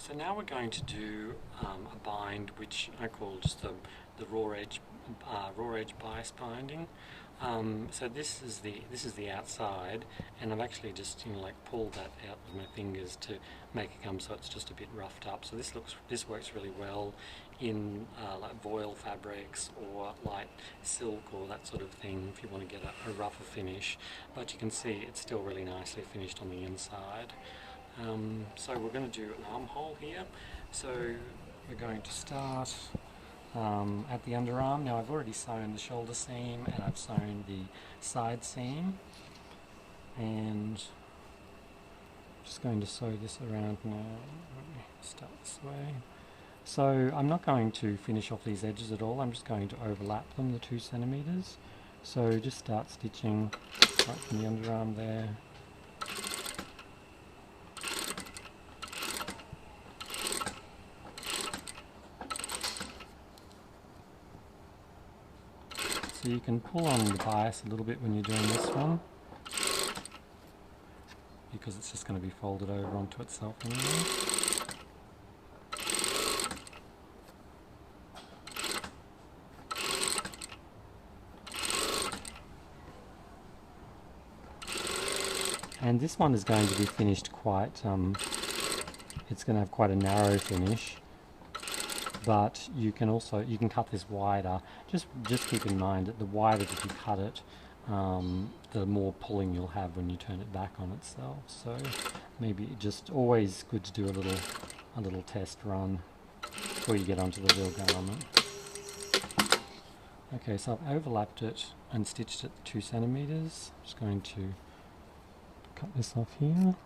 So now we're going to do a bind which I call just the raw edge bias binding. So this is the outside, and I've actually just like pulled that out with my fingers to make it come so it's just a bit roughed up. So this works really well in like voile fabrics or light silk or that sort of thing if you want to get a rougher finish. But you can see it's still really nicely finished on the inside. So we're going to do an armhole here. So we're going to start at the underarm. Now I've already sewn the shoulder seam and I've sewn the side seam, and I'm just going to sew this around now. Let me start this way. So I'm not going to finish off these edges at all, I'm just going to overlap them, the 2 centimeters. So just start stitching right from the underarm there. So you can pull on the bias a little bit when you're doing this one, because it's just going to be folded over onto itself anyway. And this one is going to be finished quite, it's going to have quite a narrow finish. But you can cut this wider. Just keep in mind that the wider that you cut it, the more pulling you'll have when you turn it back on itself. So maybe just always good to do a little test run before you get onto the real garment. Okay, so I've overlapped it and stitched it 2 centimeters. I'm just going to cut this off here.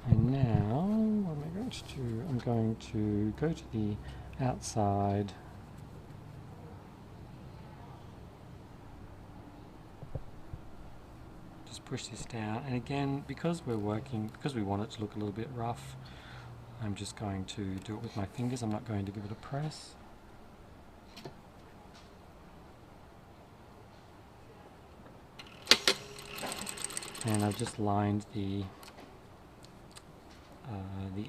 And now, what am I going to do? I'm going to go to the outside. Just push this down, and again, because we want it to look a little bit rough, I'm just going to do it with my fingers. I'm not going to give it a press. And I've just lined the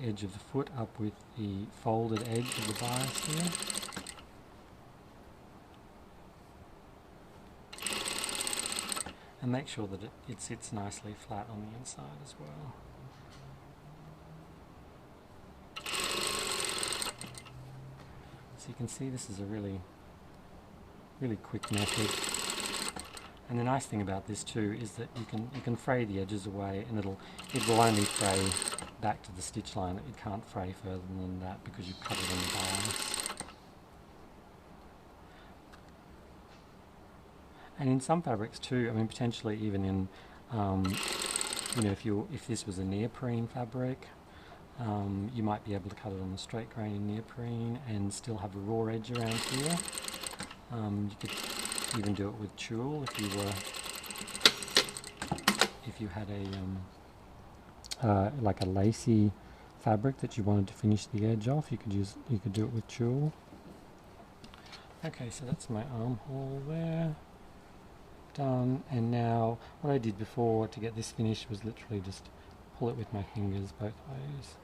edge of the foot up with the folded edge of the bias here. And make sure that it sits nicely flat on the inside as well. So you can see this is a really quick method. And the nice thing about this too is that you can fray the edges away, and it will only fray back to the stitch line. It can't fray further than that because you've cut it on the bias. And in some fabrics too, I mean potentially even in you know, if this was a neoprene fabric, you might be able to cut it on the straight grain in neoprene and still have a raw edge around here. You could even do it with tulle if you had a like a lacy fabric that you wanted to finish the edge off. You could do it with tulle. Okay, so that's my armhole there done. And now what I did before to get this finished was literally just pull it with my fingers both ways.